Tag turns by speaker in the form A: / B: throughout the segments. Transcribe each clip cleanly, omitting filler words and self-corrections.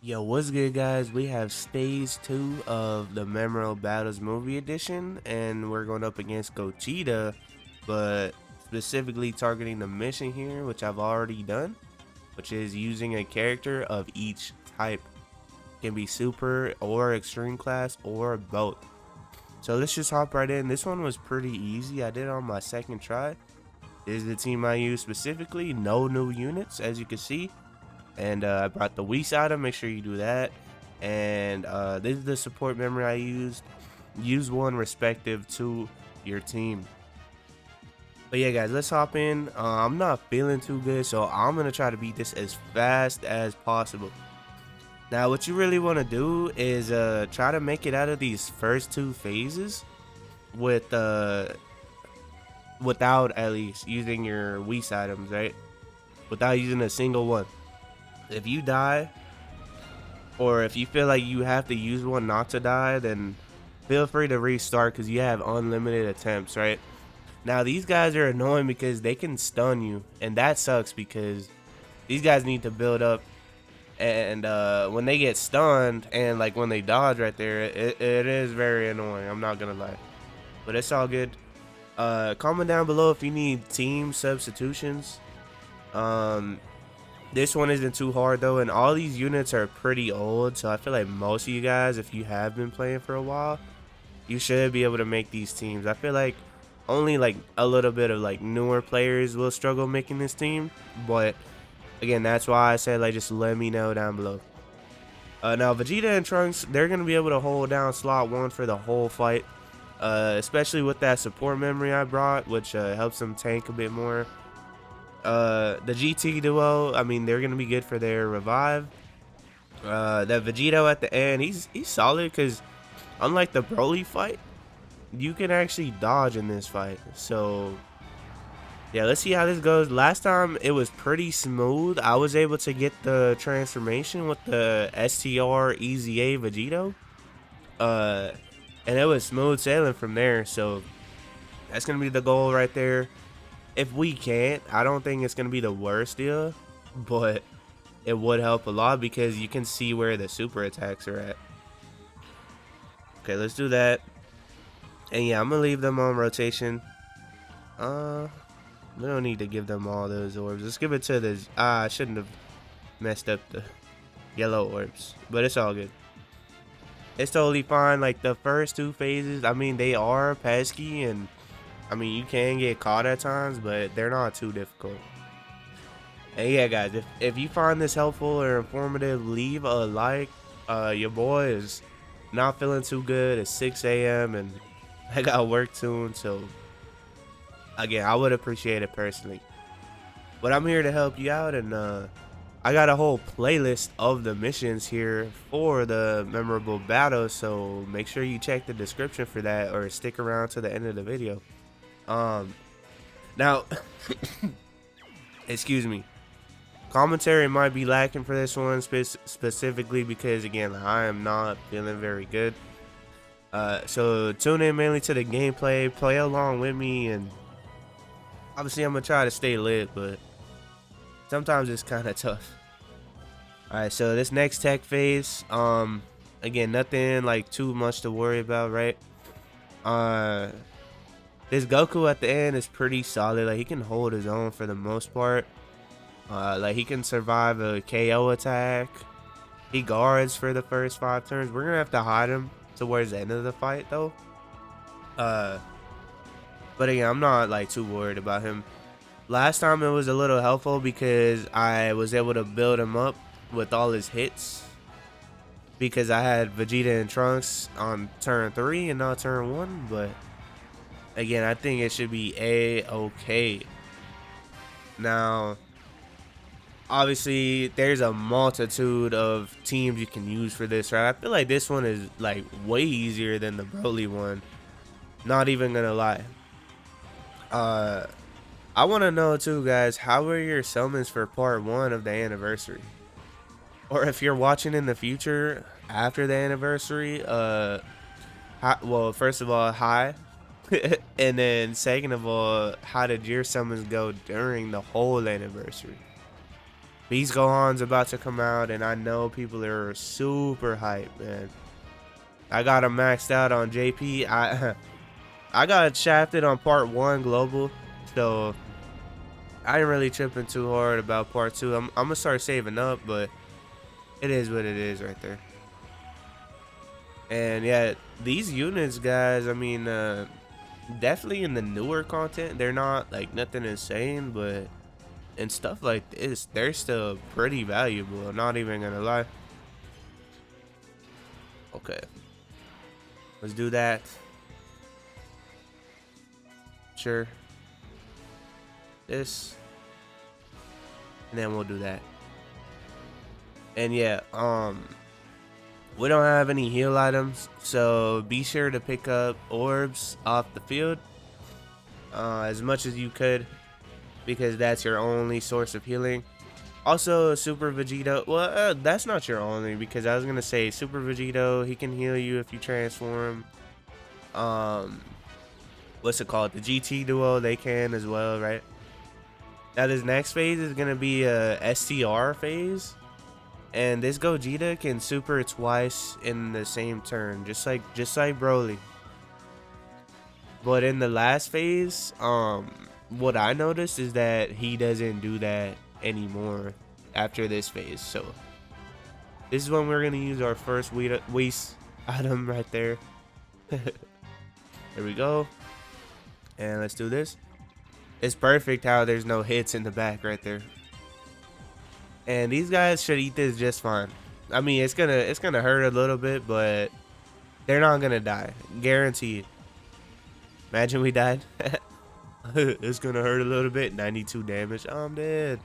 A: Yo, what's good, guys? We have stage 2 of the Memorable Battles movie edition, and we're going up against Gogeta, but specifically targeting the mission here, which I've already done, which is using a character of each type. Can be super or extreme class or both. So let's just hop right in. This one was pretty easy. I did it on my second try. This is the team I use specifically. No new units, as you can see. And I brought the Whis item. Make sure you do that. And this is the support memory I used. Use one respective to your team. But yeah, guys, let's hop in. I'm not feeling too good, so I'm gonna try to beat this as fast as possible. Now, what you really want to do is try to make it out of these first two phases with without at least using your Whis items, right? Without using a single one. If you die, or if you feel like you have to use one not to die, then feel free to restart because you have unlimited attempts, right? Now, these guys are annoying because they can stun you, and that sucks because these guys need to build up. And when they get stunned and like when they dodge right there, it is very annoying. I'm not gonna lie, but it's all good. Comment down below if you need team substitutions. This one isn't too hard though, and all these units are pretty old, so I feel like most of you guys, if you have been playing for a while, you should be able to make these teams. I feel like only like a little bit of like newer players will struggle making this team, but again, that's why I said like just let me know down below. Now Vegeta and Trunks, they're gonna be able to hold down slot 1 for the whole fight, especially with that support memory I brought, which helps them tank a bit more. The GT duo, I mean, they're gonna be good for their revive. That Vegito at the end, he's solid because unlike the Broly fight, you can actually dodge in this fight. So yeah, let's see how this goes. Last time it was pretty smooth. I was able to get the transformation with the STR EZA Vegito, and it was smooth sailing from there. So that's gonna be the goal right there. If we can't, I don't think it's going to be the worst deal, but it would help a lot because you can see where the super attacks are at. Okay, let's do that. And yeah, I'm going to leave them on rotation. We don't need to give them all those orbs. Let's give it to the... I shouldn't have messed up the yellow orbs, but it's all good. It's totally fine. Like the first two phases, I mean, they are pesky and... I mean, you can get caught at times, but they're not too difficult. And yeah, guys, if you find this helpful or informative, leave a like. Your boy is not feeling too good. It's 6 a.m. and I got work soon, so again, I would appreciate it personally. But I'm here to help you out, and I got a whole playlist of the missions here for the memorable battles, so make sure you check the description for that or stick around to the end of the video. Now excuse me, commentary might be lacking for this one specifically because again I am not feeling very good, so tune in mainly to the gameplay, play along with me, and obviously I'm gonna try to stay lit, but sometimes it's kind of tough. Alright, so this next tech phase, again, nothing like too much to worry about, right? This Goku at the end is pretty solid. Like, he can hold his own for the most part. Like, he can survive a KO attack. He guards for the first 5 turns. We're gonna have to hide him towards the end of the fight, though. But again, I'm not like too worried about him. Last time it was a little helpful because I was able to build him up with all his hits. Because I had Vegeta and Trunks on turn 3 and not turn 1, but... again, I think it should be A-okay. Now, obviously, there's a multitude of teams you can use for this, right? I feel like this one is, like, way easier than the Broly one. Not even gonna lie. I want to know, too, guys, how are your summons for part 1 of the anniversary? Or if you're watching in the future, after the anniversary, well, first of all, hi. And then second of all, how did your summons go during the whole anniversary? Beast Gohan's about to come out, and I know people are super hyped, man. I got him maxed out on JP. I got shafted on part 1 global, so I ain't really tripping too hard about part 2. I'm gonna start saving up, but it is what it is right there. And yeah, these units, guys, I mean, definitely in the newer content, they're not like nothing insane, but and stuff like this, they're still pretty valuable. I'm not even gonna lie. Okay, let's do that. Sure. This, and then we'll do that. And yeah, we don't have any heal items, so be sure to pick up orbs off the field as much as you could, because that's your only source of healing. Also, Super Vegito, well, that's not your only, because I was gonna say Super Vegito, he can heal you if you transform. What's it called? The GT duo, they can as well, right? Now this next phase is gonna be a STR phase, and this Gogeta can super twice in the same turn, just like Broly. But in the last phase, what I noticed is that he doesn't do that anymore after this phase. So this is when we're gonna use our first waste item right there. There we go, and let's do this. It's perfect how there's no hits in the back right there. And these guys should eat this just fine. I mean, it's gonna hurt a little bit, but they're not gonna die, guaranteed. Imagine we died. It's gonna hurt a little bit. 92 damage. Oh, I'm dead.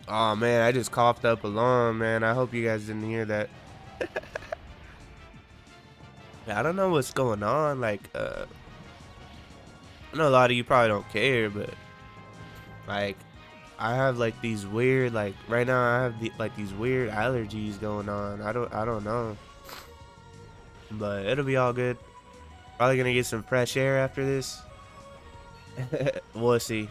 A: Oh man, I just coughed up a lung, man. I hope you guys didn't hear that. I don't know what's going on. Like, I know a lot of you probably don't care, but like, I have like these weird, like right now I have like these weird allergies going on. I don't know, but it'll be all good. Probably gonna get some fresh air after this. We'll see.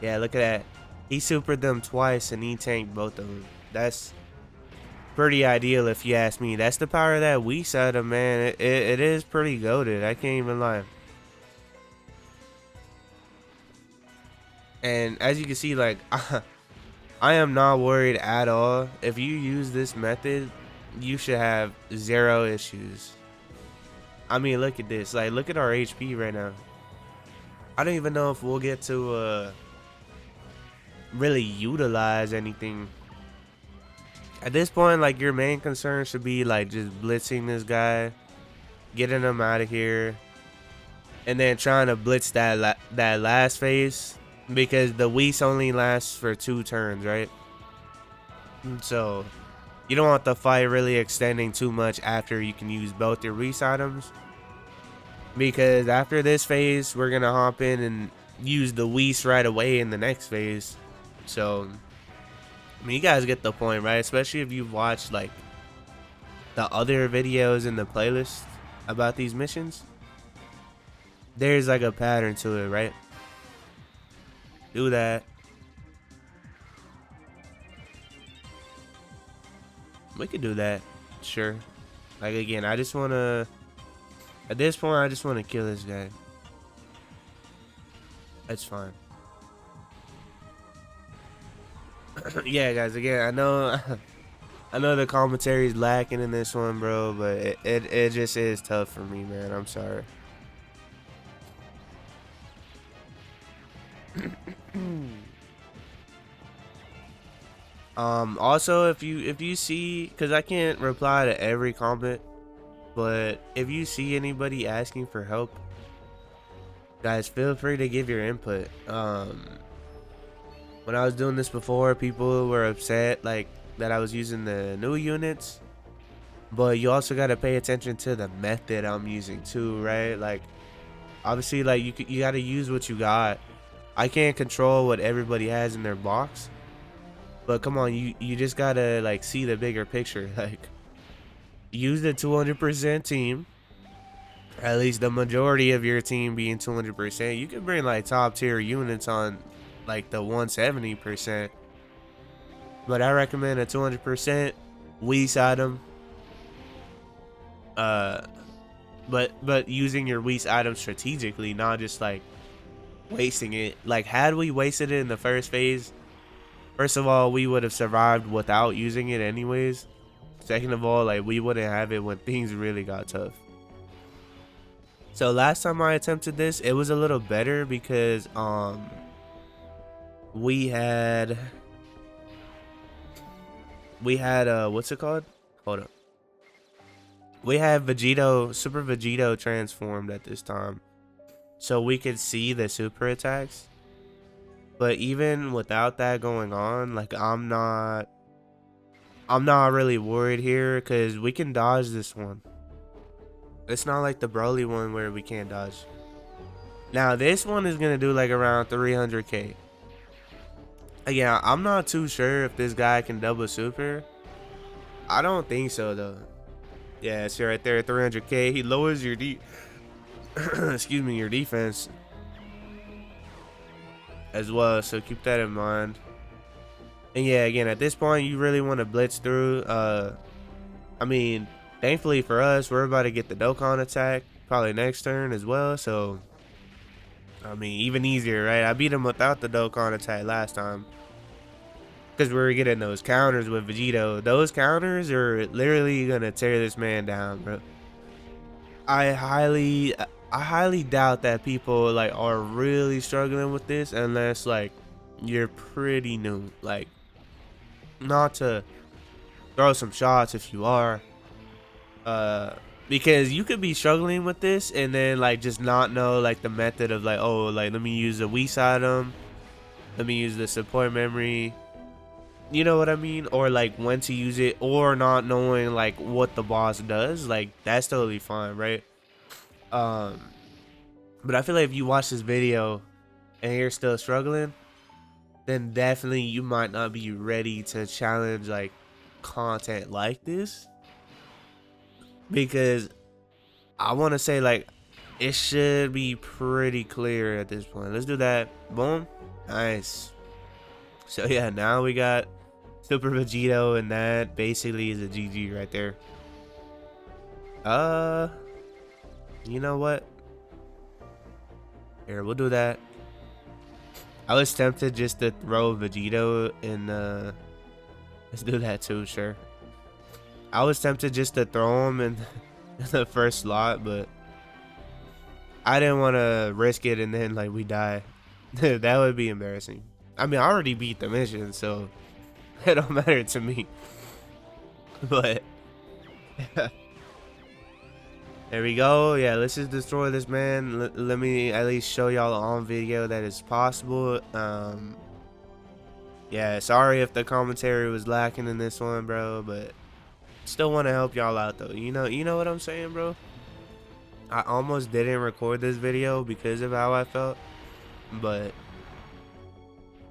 A: Yeah, look at that. He supered them twice and he tanked both of them. That's pretty ideal if you ask me. That's the power of that Wii side of, man. It is pretty goated. I can't even lie. And as you can see, like, I am not worried at all. If you use this method, you should have 0 issues. I mean, look at this. Like, look at our HP right now. I don't even know if we'll get to really utilize anything. At this point, like, your main concern should be like just blitzing this guy, getting him out of here, and then trying to blitz that last phase, because the Whis only lasts for 2 turns, right? So you don't want the fight really extending too much after you can use both your Whis items, because after this phase we're gonna hop in and use the Whis right away in the next phase. So I mean, you guys get the point, right? Especially if you've watched like the other videos in the playlist about these missions. There's like a pattern to it, right? Do that. We could do that, sure. Like, again, I just want to, at this point, I just want to kill this guy. That's fine. Yeah, guys, again, I know the commentary is lacking in this one, bro, but it just is tough for me, man. I'm sorry. Also, if you see, because I can't reply to every comment, but if you see anybody asking for help, guys, feel free to give your input. When I was doing this before, people were upset like that I was using the new units, but you also got to pay attention to the method I'm using too, right? Like, obviously, like, you got to use what you got. I can't control what everybody has in their box, but come on, you just gotta like see the bigger picture. Like, use the 200% team, at least the majority of your team being 200%, you can bring like top tier units on like the 170%. But I recommend a 200% Whis item. But using your Whis item strategically, not just like wasting it. Like, had we wasted it in the first phase, first of all, we would have survived without using it anyways. Second of all, like, we wouldn't have it when things really got tough. So last time I attempted this, it was a little better because we had what's it called? Hold up. We had Vegito, Super Vegito transformed at this time, so we could see the super attacks. But even without that going on, like, I'm not really worried here because we can dodge this one. It's not like the Broly one where we can't dodge. Now this one is gonna do like around 300k. Again, I'm not too sure if this guy can double super. I don't think so though. Yeah, see right there, 300k. He lowers your excuse me, your defense as well, so keep that in mind. And yeah, again, at this point you really want to blitz through. I mean, thankfully for us, we're about to get the Dokkan attack probably next turn as well, so I mean, even easier, right? I beat him without the Dokkan attack last time because we were getting those counters with Vegito. Those counters are literally gonna tear this man down, bro. I highly doubt that people like are really struggling with this unless like you're pretty new. Like, not to throw some shots if you are, because you could be struggling with this and then like just not know like the method of like, oh, like let me use a Whis item, let me use the support memory, you know what I mean, or like when to use it, or not knowing like what the boss does. Like, that's totally fine, right? But I feel like if you watch this video and you're still struggling, then definitely you might not be ready to challenge like content like this, because I want to say like it should be pretty clear at this point. Let's do that. Boom. Nice. So yeah, now we got Super Vegito, and that basically is a GG right there. You know what? Here, we'll do that. I was tempted just to throw Vegito in let's do that too, sure. I was tempted just to throw him in the first slot, but I didn't want to risk it and then like we die. That would be embarrassing. I mean, I already beat the mission, so it don't matter to me. But there we go. Yeah, let's just destroy this man. Let me at least show y'all on video that it's possible. Yeah, sorry if the commentary was lacking in this one, bro, but still want to help y'all out though. You know what I'm saying, bro? I almost didn't record this video because of how I felt, but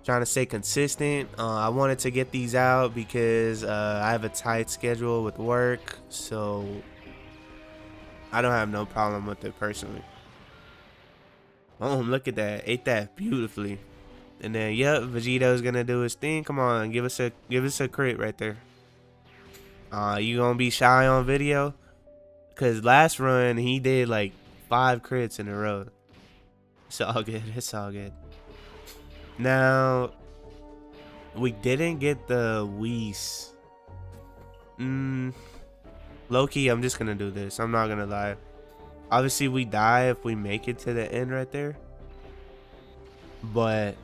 A: trying to stay consistent. I wanted to get these out because I have a tight schedule with work, so I don't have no problem with it personally. Oh, look at that. Ate that beautifully. And then, yep, Vegito's gonna do his thing. Come on, give us a crit right there. You gonna be shy on video? Cause last run he did like 5 crits in a row. It's all good. It's all good. Now, we didn't get the Whis. Low-key, I'm just gonna do this. I'm not gonna lie. Obviously, we die if we make it to the end right there. But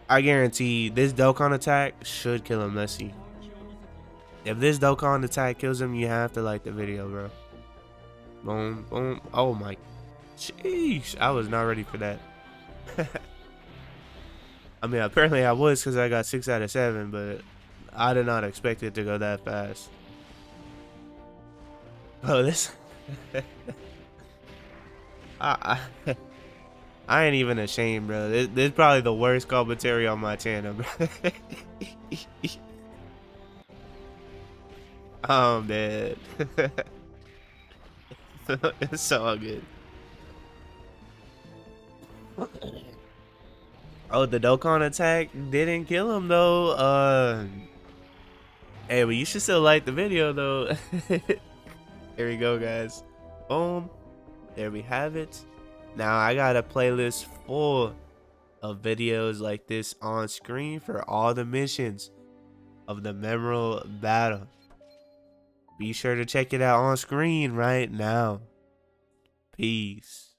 A: I guarantee this Dokkan attack should kill him. Let's see. If this Dokkan attack kills him, you have to like the video, bro. Boom, boom. Oh my. Sheesh. I was not ready for that. I mean, apparently I was because I got 6 out of 7, but I did not expect it to go that fast. Oh, this. I ain't even ashamed, bro. This is probably the worst commentary on my channel, bro. Oh, man. It's all good. Oh, the Dokkan attack didn't kill him though. Hey, but you should still like the video though. Here we go, guys. Boom. There we have it. Now I got a playlist full of videos like this on screen for all the missions of the memorable battle. Be sure to check it out on screen right now. Peace.